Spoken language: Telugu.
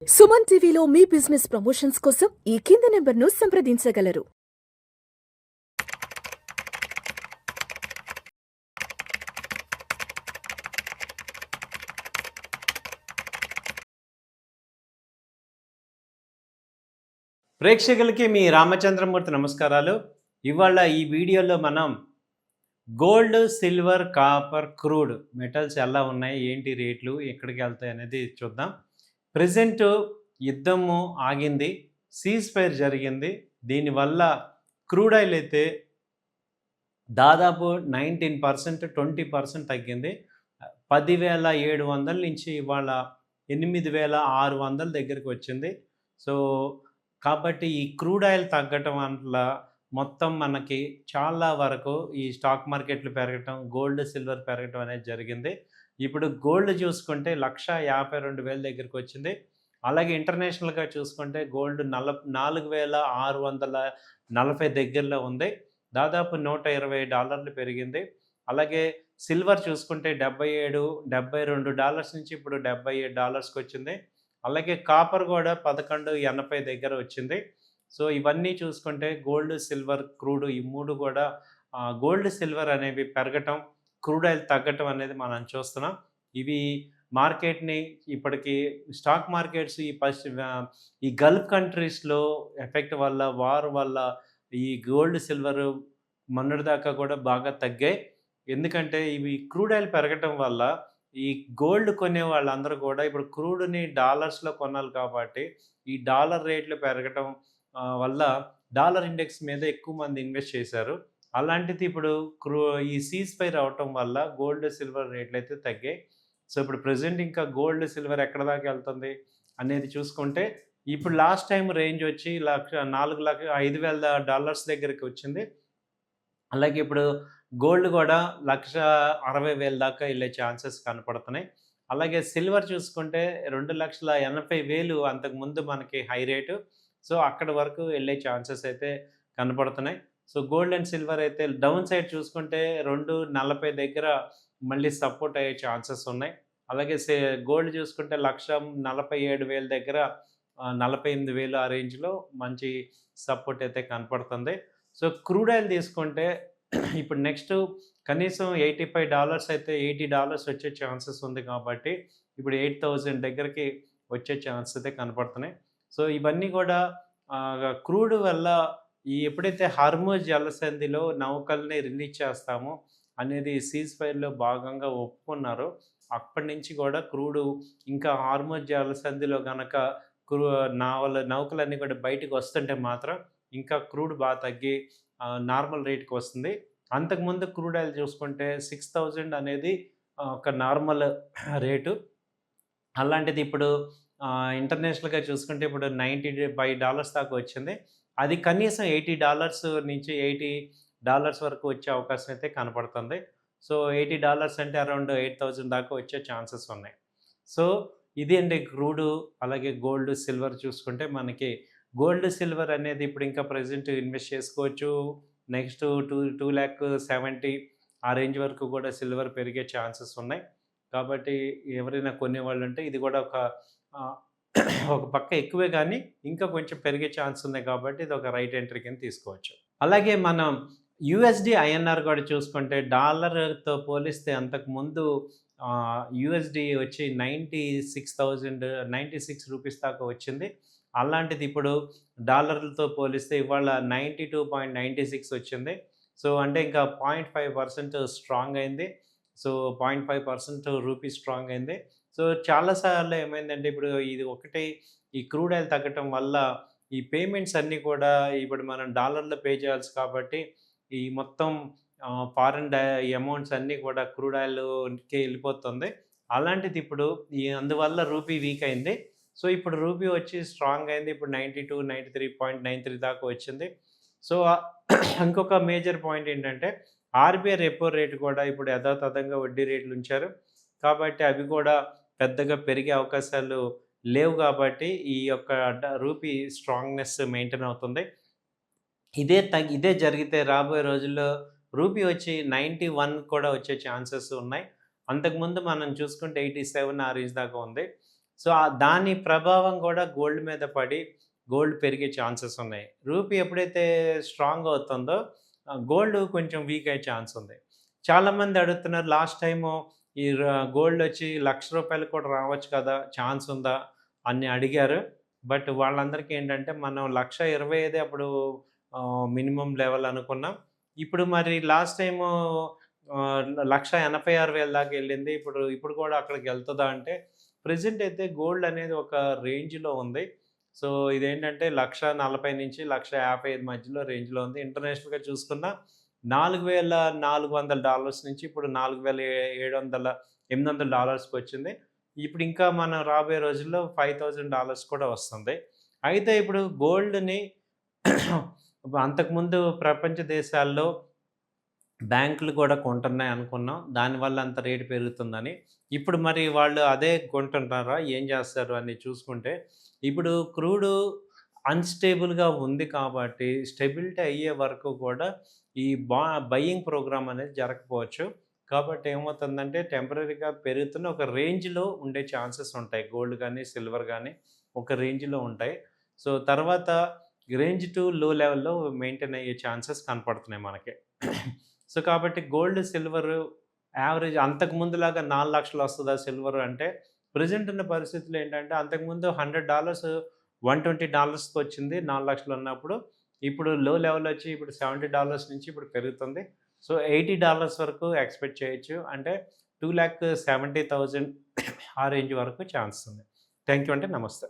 సుమన్ టీవీలో మీ బిజినెస్ ప్రమోషన్స్ కోసం ఈ కింది నెంబర్ను సంప్రదించగలరు. ప్రేక్షకులకి మీ రామచంద్రమూర్తి నమస్కారాలు. ఇవాళ ఈ వీడియోలో మనం gold, silver, copper, crude metals ఎలా ఉన్నాయి, ఏంటి రేట్లు, ఎక్కడికి వెళ్తాయి అనేది చూద్దాం. ప్రెజెంట్ యుద్ధము ఆగింది, సీజ్ ఫైర్ జరిగింది. దీనివల్ల క్రూడ్ ఆయిల్ అయితే దాదాపు 19%, 20% తగ్గింది. 10,700 నుంచి ఇవాళ 8,600 దగ్గరికి వచ్చింది. సో కాబట్టి ఈ క్రూడ్ ఆయిల్ తగ్గటం వల్ల మొత్తం మనకి చాలా వరకు ఈ స్టాక్ మార్కెట్లు పెరగటం, గోల్డ్, సిల్వర్ పెరగటం అనేది జరిగింది. ఇప్పుడు గోల్డ్ చూసుకుంటే 1,52,000 దగ్గరికి వచ్చింది. అలాగే ఇంటర్నేషనల్గా చూసుకుంటే గోల్డ్ 4,640 దగ్గరలో ఉంది. దాదాపు $120 పెరిగింది. అలాగే సిల్వర్ చూసుకుంటే $72 నుంచి ఇప్పుడు $77కి వచ్చింది. అలాగే కాపర్ కూడా 1180 దగ్గర వచ్చింది. సో ఇవన్నీ చూసుకుంటే గోల్డ్, సిల్వర్, క్రూడ్ ఈ మూడు కూడా గోల్డ్, సిల్వర్ అనేవి పెరగటం, క్రూడ్ ఆయిల్ తగ్గటం అనేది మనం చూస్తున్నాం. ఇవి మార్కెట్ని ఇప్పటికీ స్టాక్ మార్కెట్స్ ఈ గల్ఫ్ కంట్రీస్లో ఎఫెక్ట్ వల్ల, వార్ వల్ల ఈ గోల్డ్, సిల్వర్ మొన్నటిదాకా కూడా బాగా తగ్గాయి. ఎందుకంటే ఇవి క్రూడ్ ఆయిల్ పెరగటం వల్ల ఈ గోల్డ్ కొనే వాళ్ళందరూ కూడా ఇప్పుడు క్రూడ్ని డాలర్స్లో కొనాలి కాబట్టి ఈ డాలర్ రేట్లు పెరగటం వల్ల డాలర్ ఇండెక్స్ మీద ఎక్కువ మంది ఇన్వెస్ట్ చేశారు. అలాంటిది ఇప్పుడు ఈ సీజ్ ఫైర్ అవటం వల్ల గోల్డ్, సిల్వర్ రేట్లు అయితే తగ్గాయి. సో ఇప్పుడు ప్రజెంట్ ఇంకా గోల్డ్, సిల్వర్ ఎక్కడ దాకా వెళ్తుంది అనేది చూసుకుంటే ఇప్పుడు లాస్ట్ టైం రేంజ్ వచ్చి 5,000 దగ్గరికి వచ్చింది. అలాగే ఇప్పుడు గోల్డ్ కూడా 1,60,000 దాకా వెళ్ళే ఛాన్సెస్ కనపడుతున్నాయి. అలాగే సిల్వర్ చూసుకుంటే 2,80,000 అంతకుముందు మనకి హై రేటు. సో అక్కడి వరకు వెళ్ళే ఛాన్సెస్ అయితే కనపడుతున్నాయి. సో గోల్డ్ అండ్ సిల్వర్ అయితే డౌన్ సైడ్ చూసుకుంటే 2,40 దగ్గర మళ్ళీ సపోర్ట్ అయ్యే ఛాన్సెస్ ఉన్నాయి. అలాగే గోల్డ్ చూసుకుంటే 1,47,000 దగ్గర 48,000 ఆ రేంజ్లో మంచి సపోర్ట్ అయితే కనపడుతుంది. సో క్రూడ్ ఆయిల్ తీసుకుంటే ఇప్పుడు నెక్స్ట్ కనీసం $85 అయితే $80 వచ్చే ఛాన్సెస్ ఉంది కాబట్టి ఇప్పుడు 8,000 దగ్గరికి వచ్చే ఛాన్స్ అయితే కనపడుతున్నాయి. సో ఇవన్నీ కూడా క్రూడ్ వల్ల ఎప్పుడైతే హార్మోజ్ జలసంధిలో నౌకల్ని రిలీజ్ చేస్తామో అనేది సీజ్ ఫైర్లో భాగంగా ఒప్పుకున్నారో అప్పటి నుంచి కూడా క్రూడు ఇంకా హార్మోజ్ జలసంధిలో కనుక నౌకలన్నీ కూడా బయటకు వస్తుంటే మాత్రం ఇంకా క్రూడ్ బాగా తగ్గి నార్మల్ రేట్కి వస్తుంది. అంతకుముందు క్రూడ్ ఆయిల్ చూసుకుంటే 6,000 అనేది ఒక నార్మల్ రేటు. అలాంటిది ఇప్పుడు ఇంటర్నేషనల్గా చూసుకుంటే ఇప్పుడు $95 దాకా వచ్చింది. అది కనీసం $80 నుంచి $80 వరకు వచ్చే అవకాశం అయితే కనపడుతుంది. సో $80 అంటే అరౌండ్ 8,000 దాకా వచ్చే ఛాన్సెస్ ఉన్నాయి. సో ఇది అండి క్రూడు. అలాగే గోల్డ్, సిల్వర్ చూసుకుంటే మనకి గోల్డ్, సిల్వర్ అనేది ఇప్పుడు ఇంకా ప్రజెంట్ ఇన్వెస్ట్ చేసుకోవచ్చు. నెక్స్ట్ 2,70,000 ఆ రేంజ్ వరకు కూడా సిల్వర్ పెరిగే ఛాన్సెస్ ఉన్నాయి. కాబట్టి ఎవరైనా కొనేవాళ్ళు అంటే ఇది కూడా ఒక పక్క ఎక్కువే కానీ ఇంకా కొంచెం పెరిగే ఛాన్స్ ఉంది కాబట్టి ఇది ఒక రైట్ ఎంట్రీ కింద తీసుకోవచ్చు. అలాగే మనం యూఎస్డి, ఐఎన్ఆర్ కూడా చూసుకుంటే డాలర్తో పోలిస్తే అంతకుముందు యూఎస్డి వచ్చి 96 రూపీస్ దాకా వచ్చింది. అలాంటిది ఇప్పుడు డాలర్లతో పోలిస్తే ఇవాళ 92.96 వచ్చింది. సో అంటే ఇంకా 0.5% స్ట్రాంగ్ అయింది. సో 0.5% రూపీ స్ట్రాంగ్ అయింది. సో చాలాసార్లు ఏమైందంటే ఇప్పుడు ఇది ఒకటి ఈ క్రూడ్ ఆయిల్ తగ్గటం వల్ల ఈ పేమెంట్స్ అన్నీ కూడా ఇప్పుడు మనం డాలర్లో పే చేయాల్సి కాబట్టి ఈ మొత్తం ఫారెన్ అమౌంట్స్ అన్నీ కూడా క్రూడ్ ఆయిల్కి వెళ్ళిపోతుంది. అలాంటిది ఇప్పుడు అందువల్ల రూపీ వీక్ అయింది. సో ఇప్పుడు రూపీ వచ్చి స్ట్రాంగ్ అయింది. ఇప్పుడు 92, 93.93 దాకా వచ్చింది. సో ఇంకొక మేజర్ పాయింట్ ఏంటంటే ఆర్బీఐ రెపో రేటు కూడా ఇప్పుడు యథాతథంగా వడ్డీ రేట్లు ఉంచారు. కాబట్టి అవి కూడా పెద్దగా పెరిగే అవకాశాలు లేవు కాబట్టి ఈ యొక్క రూపీ స్ట్రాంగ్నెస్ మెయింటైన్ అవుతుంది. ఇదే జరిగితే రాబోయే రోజుల్లో రూపీ వచ్చి 91 కూడా వచ్చే ఛాన్సెస్ ఉన్నాయి. అంతకుముందు మనం చూసుకుంటే 87 ఆ రేంజ్ దాకా ఉంది. సో, దాని ప్రభావం గూడా గోల్డ్ మీద పడి గోల్డ్ పెరిగే ఛాన్సెస్ ఉన్నాయి. రూపీ ఎప్పుడైతే స్ట్రాంగ్ అవుతుందో గోల్డ్ కొంచెం వీక్ అయ్యే ఛాన్స్ ఉంది. చాలామంది అడుగుతున్నారు లాస్ట్ టైము ఈ గోల్డ్ వచ్చి రూ. 1,00,000 కూడా రావచ్చు కదా! ఛాన్స్ ఉందా? అని అడిగారు. బట్ వాళ్ళందరికీ ఏంటంటే మనం 1,25,000 అప్పుడు మినిమమ్ లెవెల్ అనుకున్నాం. ఇప్పుడు మరి లాస్ట్ టైము 1,86,000 దాకా ఎళ్ళింది. ఇప్పుడు కూడా అక్కడికెళ్తదా అంటే ప్రెజెంట్ అయితే గోల్డ్ అనేది ఒక రేంజ్‌లో ఉంది. సో, ఇదేంటంటే 1,40,000-1,55,000 మధ్యలో రేంజ్‌లో ఉంది. ఇంటర్నేషనల్‌గా చూసుకున్నా $4,400 నుంచి ఇప్పుడు $4,700, $800 ఇప్పుడు ఇంకా మనం రాబోయే రోజుల్లో $5,000 కూడా వస్తుంది. అయితే ఇప్పుడు గోల్డ్‌ని అంతకుముందు ప్రపంచ దేశాల్లో బ్యాంకులు కూడా కొంటున్నాయి అనుకున్నాం. దానివల్ల అంత రేటు పెరుగుతుందని. ఇప్పుడు మరి వాళ్ళు అదే కొంటున్నారా? ఏం చేస్తారు అని చూసుకుంటే, ఇప్పుడు క్రూడు అన్‌స్టేబుల్‌గా ఉంది కాబట్టి, స్టెబిలిటీ అయ్యే వరకు కూడా ఈ బయింగ్ ప్రోగ్రామ్ అనేది జరగకపోవచ్చు. కాబట్టి ఏమవుతుందంటే టెంపరరీగా పెరుగుతున్న ఒక రేంజ్‌లో ఉండే ఛాన్సెస్ ఉంటాయి. గోల్డ్ గానీ, సిల్వర్ గానీ ఒక రేంజ్‌లో ఉంటాయి. సో, తర్వాత రేంజ్ టు లో లెవెల్‌లో మెయింటైన్ అయ్యే ఛాన్సెస్ కనపడుతున్నాయి మనకి. సో, కాబట్టి గోల్డ్, సిల్వరు యావరేజ్ అంతకుముందులాగా 4,00,000 వస్తదా సిల్వర్ అంటే, ప్రెజెంట్ ఉన్న పరిస్థితుల్లో ఏంటంటే అంతకుముందు $100 $120కి వచ్చింది 4,00,000 ఉన్నప్పుడు. ఇప్పుడు లో లెవెల్ వచ్చి ఇప్పుడు $70 నుంచి ఇప్పుడు పెరుగుతుంది. సో, $80 వరకు ఎక్స్‌పెక్ట్ చేయొచ్చు. అంటే 2,70,000 ఆ రేంజ్ వరకు ఛాన్స్ ఉంది. థాంక్ యూ అండి. నమస్తే.